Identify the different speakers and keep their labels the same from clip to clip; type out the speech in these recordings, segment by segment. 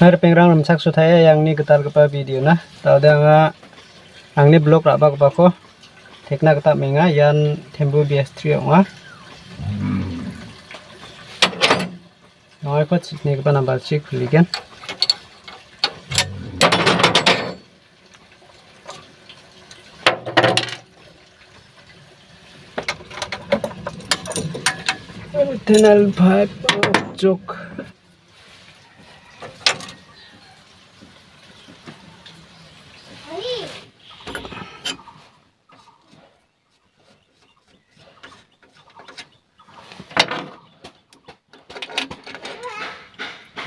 Speaker 1: Ada pengrang ramsak sutaya yang ni ketar kepa video na. Tau dah nga ang ni blog raba kepa ko. Tekna ketak menga yan tembu BS3 nga. Noi ko cik ni kepa nambal cik kuligan. Tunnel pipe jok.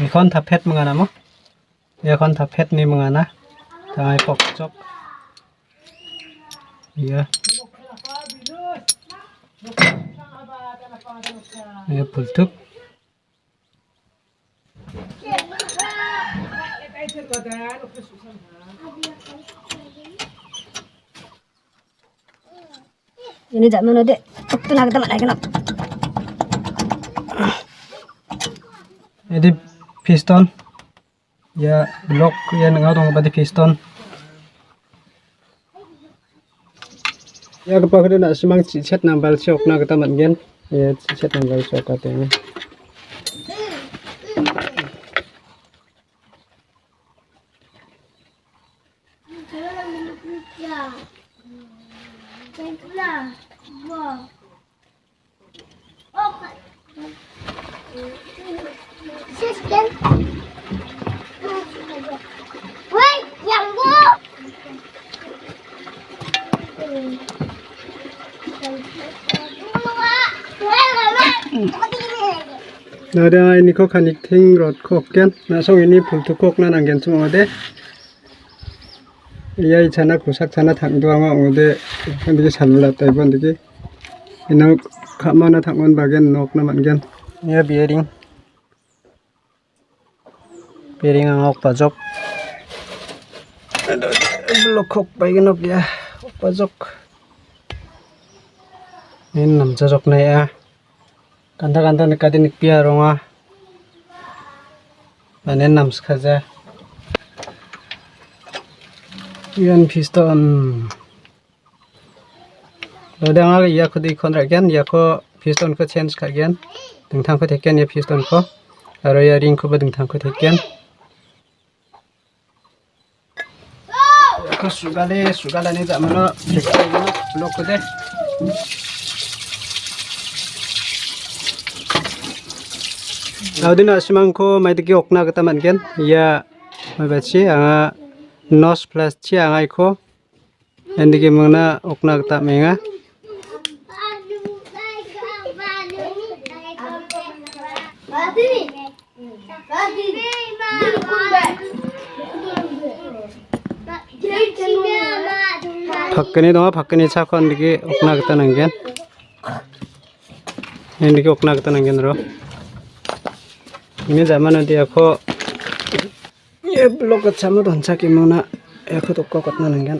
Speaker 1: Ni kon thapet mengana mo? Ya kon thapet ni mengana. Tangai pok jok. Iya. Ya pultuk.
Speaker 2: Ini tak mana dek. Tu nak kita lagi nak.
Speaker 1: Jadi piston. Ya blok ya ngau dong pada piston. Ya kepada nak semang cicet nambal siok na kita matgen. Ya cicet nambal siok katanya. Nada ini kok kanik ting rod kok kan. Nah so ini pultuk kok na nanggen semua deh. Iya icana kusak cana thang dua ma ngode kan dike salulat tai bon dike. Ino kamana thangon bagian nok na mangen. Ya bearing. Bearing ngok pajok. Ada blok kok bagian nok ya. Pajok. Ini nam jajok na ya. Kanta-kanta nekati nikpia ronga. Banen nam skaja. Yan piston. Lodang aga ya ko di kontragen ya ko piston ko change kagen. Dengtang ko teken ya piston ko. Aro ya ring ko ba dengtang ko teken. Ko sugale ni zamano blok ko de. Audin asimangko maidiki okna kata mangen ya mabachi anga nos plus chi anga iko endiki mangna okna kata menga pakkani chakon diki okna kata nangen endiki okna kata nangen ro. Ini zaman nanti aku ya blok kecama doncak imana aku tuh kokot nangan.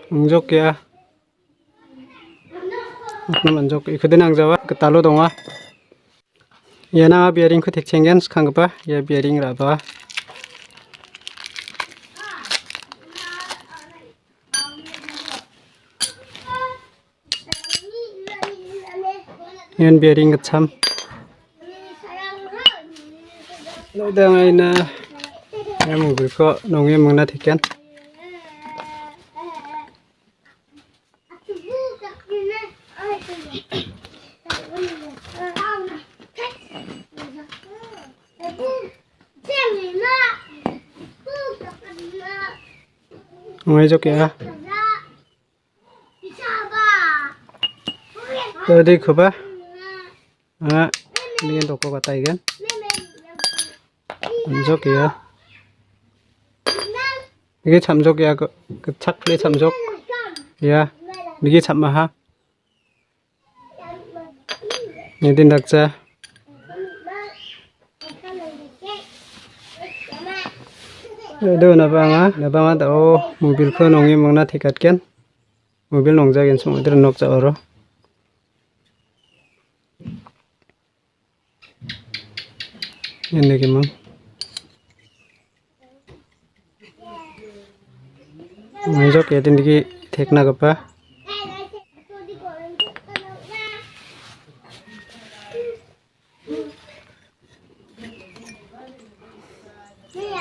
Speaker 1: Menjok ya. Aku menjok ikutin ang Jawa ketalo donga. Ya na bearing ku tek cengen sekarang apa? Ya bearing raba. Yan bearing kecam. Udah ngaina. Ya mobil kok nongnya mengena tekan. Ngajak ya. Tadi coba. Ini toko kata ikan. Samjok ya. Ini samjok ya kecak le samjok. Ya. Ini sammaha. Ini tindak ja. Aduh nabanga tao mobil ko nongi mangna thikat ken mobil nongja gen sum der nok ja oro Yan lagi mang. Ngajak ya tindiki thekna gapa.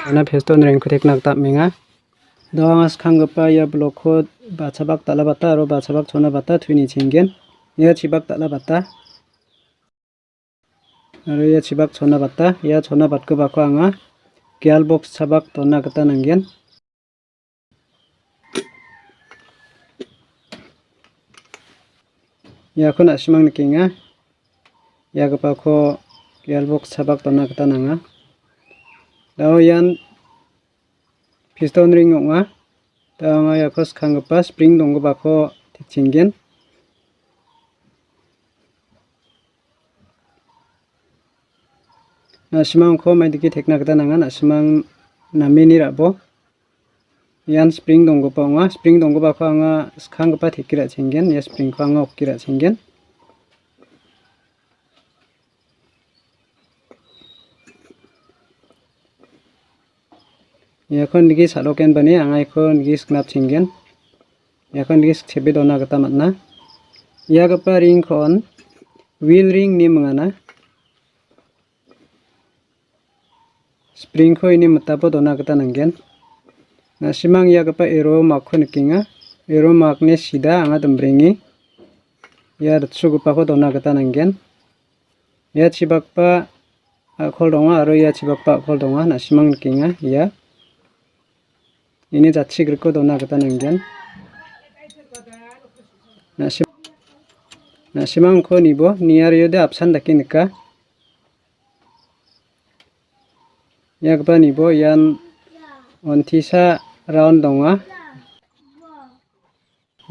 Speaker 1: Ana feston reng ko thekna ta menga. Dawangas khangapa ya blokho bachabak tala bata aro bachabak chona bata thuini chingen. Ya chibak tala bata. Aro ya chibak chona bata ya chona batko bako anga gear box chabak tonna gata nanggen. Ya ko na simang nikinga ya gapa ko gear box chabak tonna gata nanga. Dao yan piston ring onga dao nga ya ko khangapa spring donggo bako tikchingen. Nasimang ko mai diki thekna gata nanga nasimang namini rabo yan spring donggo pa nga spring donggo ba ko anga khangpa thekira chenggen ya spring ko anga okkira chenggen ya kon diki saloken bani anga ikon diki snap chenggen ya kon diki chebe dona gata matna ya gapa ring kon wheel ring ni mangana spring ko ini matapo dona gata nanggen nasimang ya gapa arrow mark ko nikinga arrow mark ne sida anga dambrengi ya rutsu gapa ko dona gata nanggen ya chibakpa akhol donga aro ya chibakpa akhol donga nasimang nikinga ya ini jatsi griko dona gata nanggen nasimang ko nibo niar yode apsan daki nika ya gapa nibo yan ontisa round donga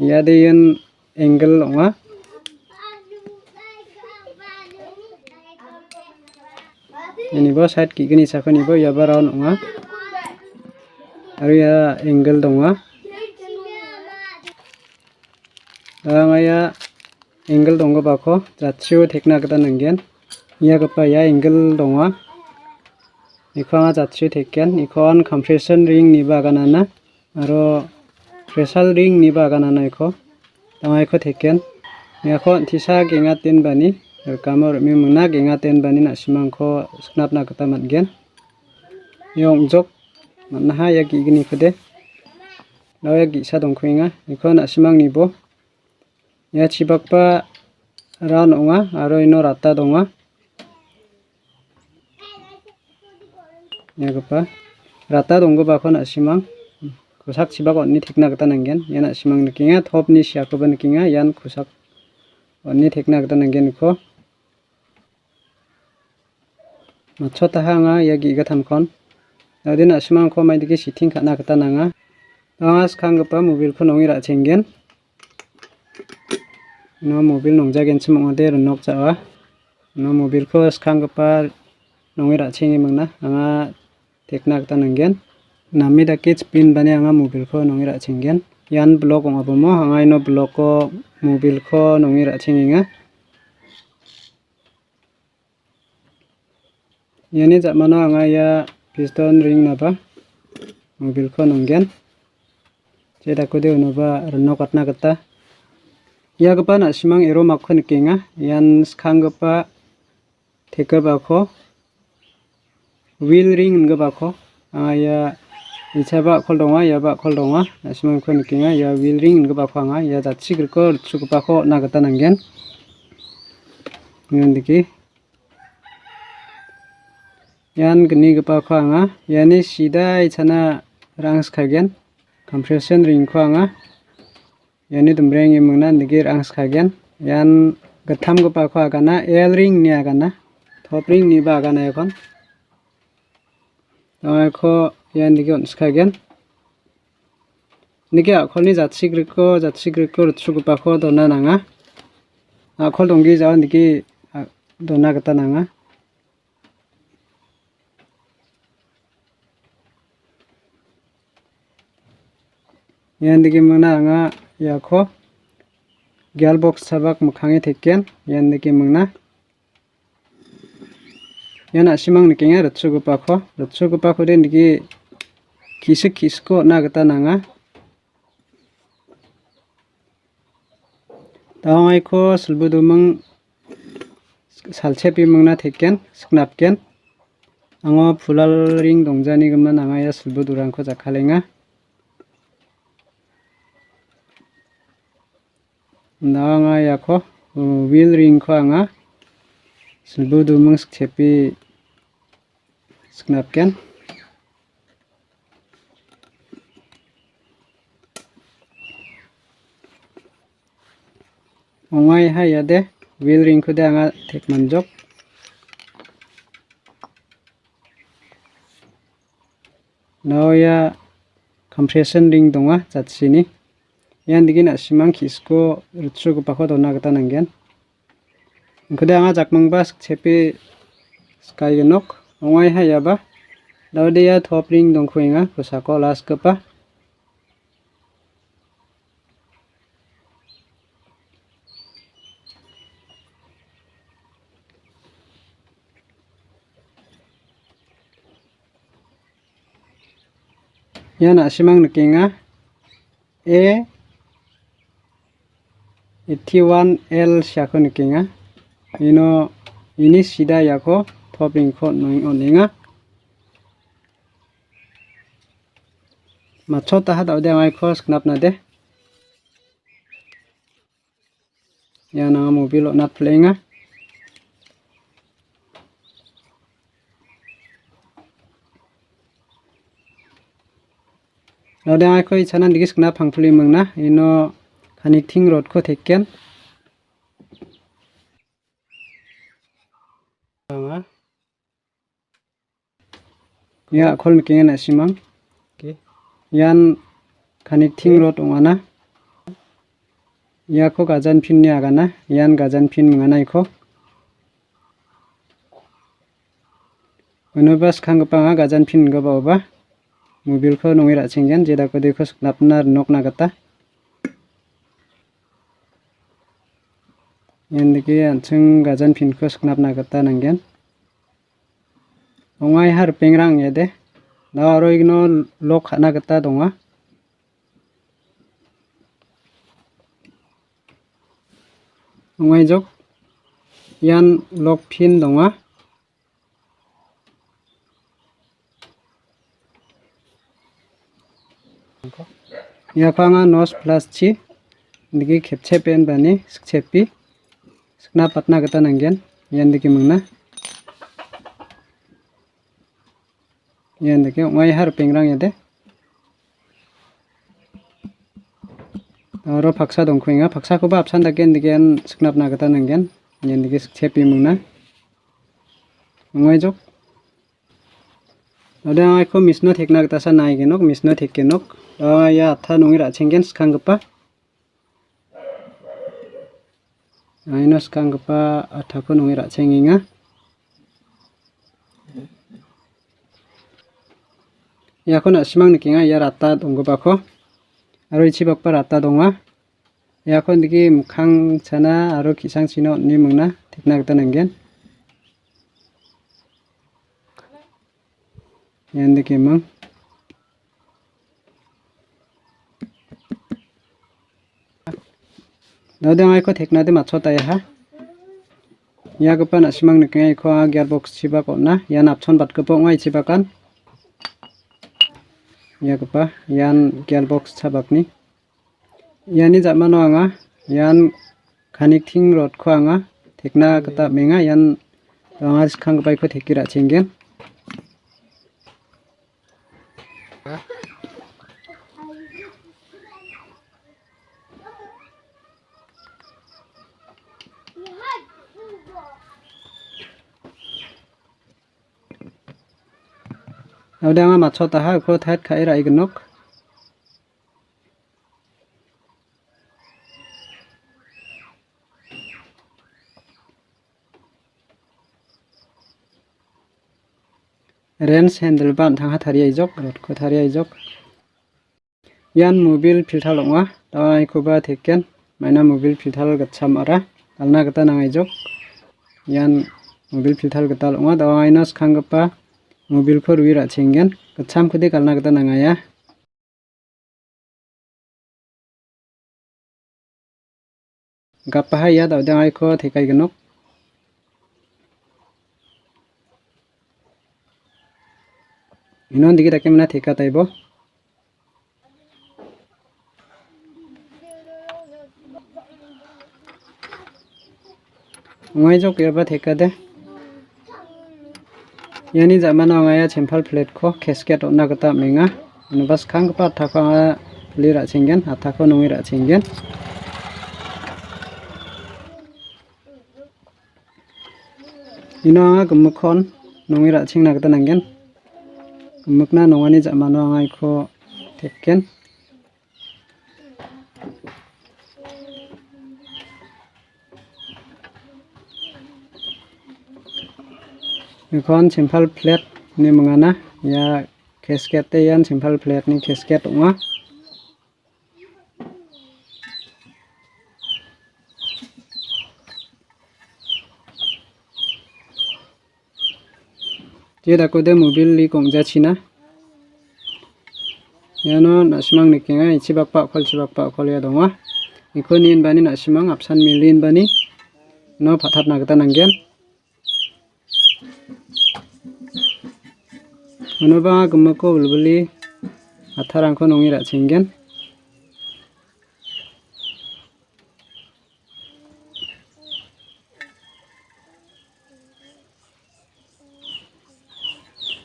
Speaker 1: ya de yan angle donga ini bo side ki gini sakoni bo ya ba round donga aru ya angle donga anga ya angle donggo bako jatchiu thekna gata nanggen ya gapa ya angle donga ikha jatchi theken ikon compression ring ni baganana aro pressure ring ni baganana ikho tama ikho theken yakho thisa genga ten bani kamor mi mungna genga ten bani nasimang kho snapna gata matgen yong jok manna ha ya gi gini khode law ya gi sa dongkhoinga ikho nasimang nibo ya chibakpa ran onga aro ino rata donga ya gapa rata donggo bako nasimang kusak chibak onni thekna gata nanggen ya nasimang nikinga thop ni siako ba nikinga yan kusak onni thekna gata nanggen ko machota hanga ya gi ga thamkon adin nasimang ko mai diki sitting khana gata nanga angas khangpa mobil ko nongi ra chenggen no mobil nongjagen chimongode ronok chawa no mobil ko khangpa nongi ra chengi mangna anga thekna gata nanggen nami daki spin bani anga mobil ko nongi ra chenggen yan block ong abomo anga ino block ko mobil ko nongi ra chenginga yani jamano anga ya piston ring naba mobil ko nonggen jeda kode unoba ronok atna gata ya gapa nasimang arrow mark ko nikinga yan khangpa thekaba ko wheel ring nga bako ya ichaba khol donga ya ba khol donga nasimang ko nikinga ya wheel ring nga bako anga ya jatchi griko rutsu bako nagata nanggen ngandiki yan gni gapa ko anga yani sida ichana rangs khagen compression ring ko anga yani dumbreng imungna nigi rangs khagen yan gatham gapa ko agana L ring ni agana top ring ni ba agana ekon ko yan digi onskagen nigi akhol ni jatchi griko rutsu bako dona nanga akhol donggi jawan digi dona gata nanga yan digi mungna anga yakho gearbox sabak mukhangi theken yan digi mungna yan asimang nikenga rutsugupa ko den digi kisko nagata nanga dawangai ko silbudumang salchepi mangna theken sknapken ango phulal ring dongjani gama nangaya silbudurangko jakhalenga dawangaya ko wheel ring ko anga silbudumang skchepi sknapken ongai hayade wheel ring ko de anga thekmanjok nawya compression ring donga jatsini yan digin asimang kisko rutsugupako dona gata nanggen inkode anga jakmangba skchepi skaigenok ongai hayaba dawdeya top ring dongkhuenga kusako laskapa yan asimang nikenga A81L syako nikenga ini sida yako top ring ko noing oninga macho tahat aude ngai ko sknapna de yana mobil onat plenga naude ngai ko ichana digi sknap phangphuli mangna ino connecting rod ko theken ya khol nikenga nasimang yan connecting rod ongana ya ko gajan pin ni agana yan gajan pin mangana iko onobas khangpanga gajan pin gabawa mobil ko nongira chenggen jeda ko dekho sknapna nokna gata yan digi anchung gajan pin ko sknapna gata nanggen ongai har pengrang yede nawaro igno lok khana gata donga ongai jok yan lok pin donga yakanga nos plus chi digi khepche pen bani skchepi skna patna gata nanggen yan digi mangna yan digi ongai har pengrang yede aro paksa dongkhuenga paksa ko ba apsan dagen digen sknapna gata nanggen yan digi skchepi mangna ongai jok ada ngai ko misno thekna gata sa nai genok misno thekkenok ya atha nongira chenggen skanggpa aino skanggpa atha ko nongira chenginga ya ko na simang nikenga ya rata donggoba ko aro ichibakpa rata donga ya ko digi mukhang chana aro kisang chino ni mangna thekna gata nanggen yan digi mang nadengai ko thekna de macho ta ya ya gapa na simang nikenga ko gearbox chiba ko na yan apchon bat ko ngai chibakan ya gapa yan gearbox chabakni yani jamano anga yan connecting rod ko anga thekna gata menga yan anga skang bai ko thekira chenggen Audanga macho taha ko that khai rai gnok Range handle ban thangha thari aijok rod ko thari aijok yan mobil filthal onga dai ko ba theken maina mobil filthal gacham ara alna gata nangai jok yan mobil filter gata longa dawaina skanggipa mobilko rui ra·chenggen gitcham kode galna gita nangaya gappaha ia daudengaiko tekaigenok inon digi dake mena teka taibo ngai jok erba teka de yani jamana ngaya chempal plate ko casket onna gita menga nubas khangpa athako anga pli ra·chenggen athako nongi ra·chenggen ino anga gimikkon nongi ra·chengna gita nanggen gimikna nongani jamano anga iko tekken ikon simple plate ni mangana ya casket te yan simple plate ni casket onga jeda kode mobil li kongja china yano nasimang nikenga ichibakpa khol ya donga ikoni inbani nasimang apsan milin bani no phatapna gita nanggen unoba gimikko bulbuli atharangko nongi ra·chenggen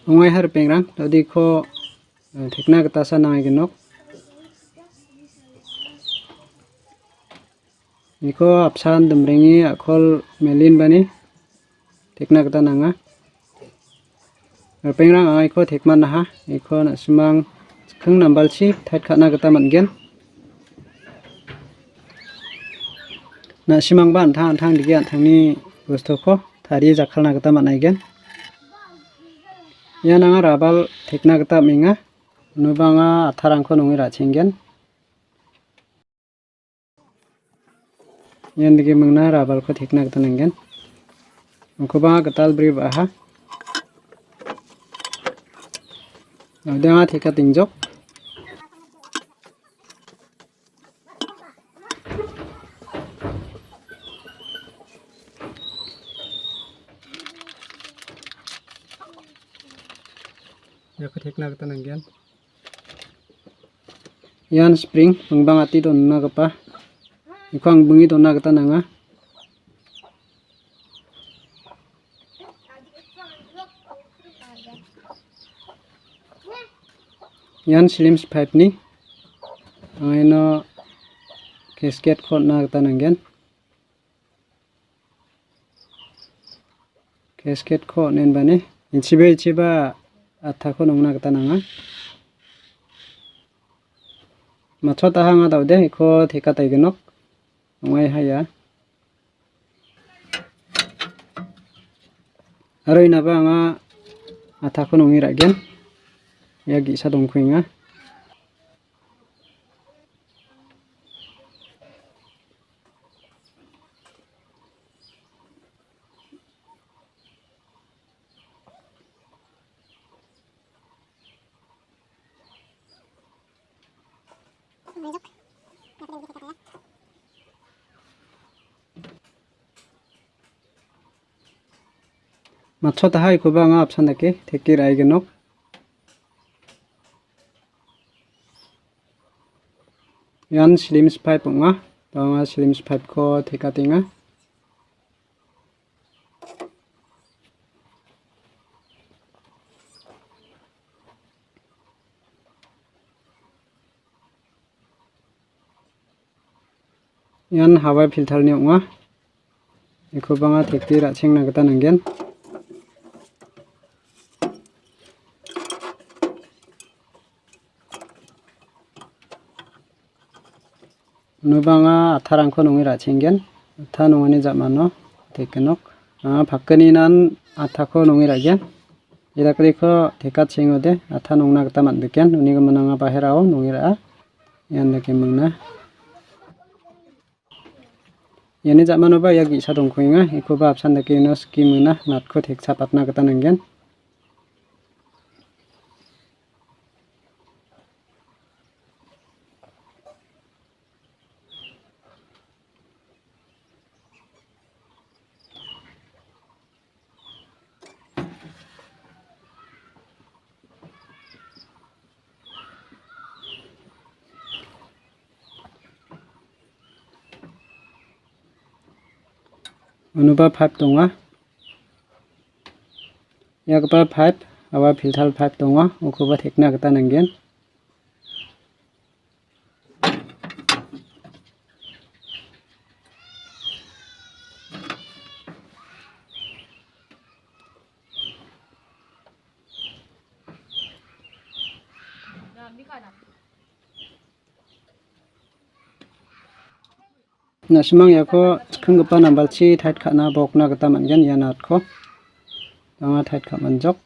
Speaker 1: ongai harpengrang tadi ko tekna gita sananggenok iko apsan dumrengi akhol melin bani tekna gita nanga pengrang angai ko tekman naha iko nasimang kheng nambalchi thait khana gita manggen nasimang ban thang dige anthangni bustoko thari jakhalna gita manaigen yananga rabal tekna gita menga nubanga atharangko nongi ra·chenggen yan dige mangna rabalko tekna gita nanggen ukoba gital bri baha Udah teka tingjok ya ko tekna gita nanggen yan spring pengbang ati donna gapa ikang bungi donna gita nanga yan slims pipe ni aino casket khotna gita nanggen casket kho nen bani ichiba athako nongna gita nanga macho tahanga daude iko theka taigenok ongai haya aro inaba anga athako nongi ra·gen ya gisa dongkuinga macho tahai ikoba anga apsandake theki raigenok yan slims pipe onga tanga slims pipe ko thekatinga yan hawa filter ni onga iko banga thekti ra·chengna gita nanggen nubanga atharangko nongi ra·chenggen atha nongani jamano tekenok pakkani nan athako nongi ra·gen idakriko tekachengode atha nongna gita man·biken unigo mananga baherao nongi ra·a yan dake mangna Yeni zaman oba ya gisa dongkhoinga iko ba apsan dake no skimuna natko theksa patna gata nanggen. Anuba pipe donga. Yakba pipe awa filter pipe donga ukoba thekna gata nanggen. Nasimang yako khangpa nambalchi thait khana bokna gata manggen ya natko. Tanga thait kha manjok.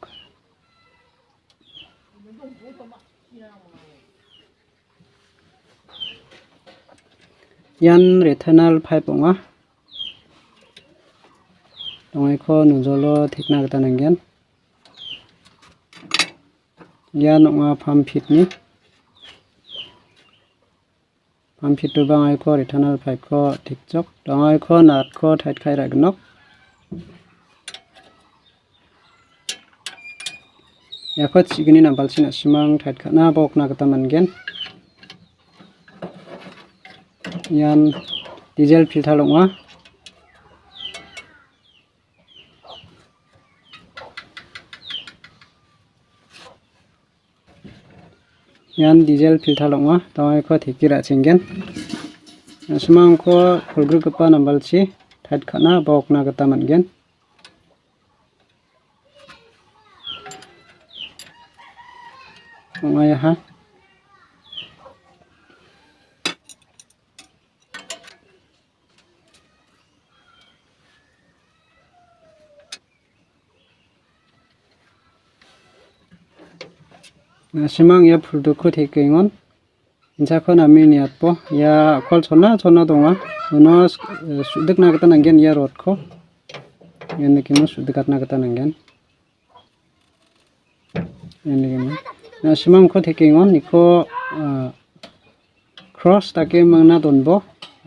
Speaker 1: Yan returnal pipe onga. Tongai ko nujolo thikna gata nanggen. Yan onga pump fit ni. Pump fit tu bangai ko returnal pipe ko thikjok. Tongai ko nat ko thait khai ragnok. Yako chigini nambalchi nasimang thait khana bokna gata manggen. Yan diesel filter onga. Yan diesel filter onga tongai ko thekira chenggen. Nasimang ko khulgrugpa nambalchi thait khana bokna gata manggen. Ongai ha. Nasimang ya fulduku thekengon. Inchakon ami niatpo ya kol chona donga. Uno sudikna gata nanggen ya rod ko. Yan nikimo sudikatna gata nanggen. Yan nikimo. Nasimang ko thekengon iko cross dake mangna donbo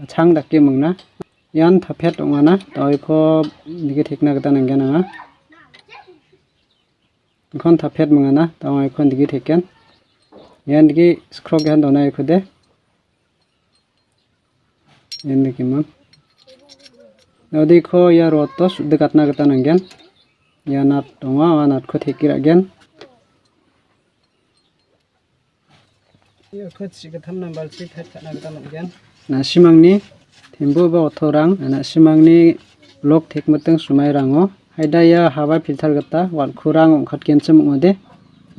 Speaker 1: chang dake mangna. Yan thaphet ongana doi ko nige thekna gata nanggen anga. Kon thaphet mangana tawai kon digi theken yan digi scroll gan donai khode yan digi mang nodi ko ya rotos dekatna gata nanggen yanat donga wanat ko thekira gen ya ko chigatham nambal chi thet kana gata nanggen nasimangni thembo ba othorang nasimangni blok thekmateng sumai rango haidaya hawa filter gata wal khurang ongkhat kenchem ongode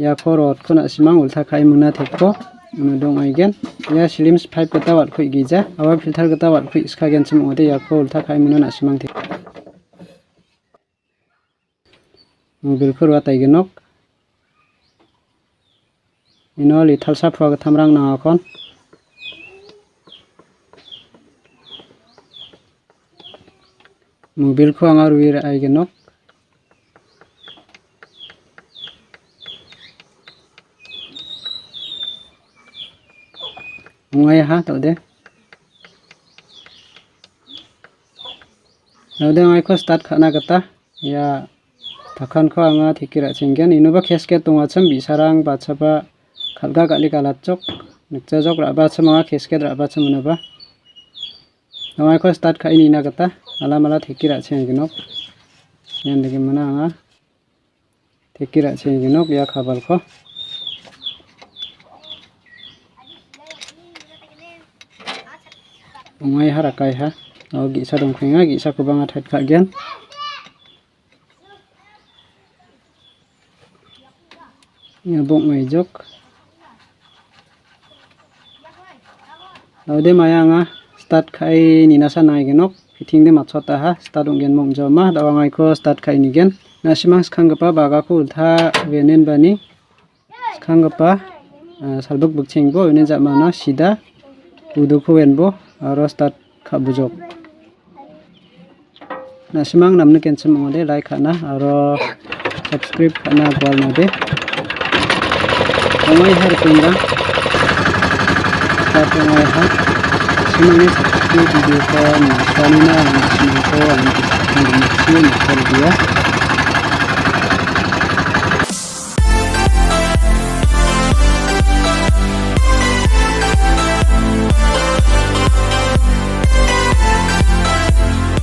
Speaker 1: ya khorot khona simang ultha khai muna thekko dong aigen ya slims pipe gata wal khoi gija hawa filter gata wal khoi iska kenchem ongode ya kho ultha khai muna na simang thek mobil khurwa taigenok inoli thalsa phwa thamrang na kon mobil kho angar wir aigenok Ngai ha tode ngai ko start khana gata ya takhan ko anga thikira chenggen inuba khesket tonga cham bisarang bachaba khalga gali kalachok nikcha jok raba chama khesket raba chamunaba ngai ko start kha ini na gata alamala thikira chenggenok yan degi mana anga thikira chenggenok ya khabal ko Ngai harakai ha gisa dongkhenga gisa kubanga thait kha gen ya bok ngai jok aude maya nga start khai ninasa nai genok fitting de machota ha start onggen mom joma dawangai ko start khai ni gen nasimang skhangpa baga ko ultha venen bani skhangpa salbuk bukchengbo ene jamana sida uduko wenbo aro start khabujok na simang namne ken semang de like khana aro subscribe khana gwal na de omai har pingra ta omai ha simang ni subscribe video ko na sani na simang ko an ni dia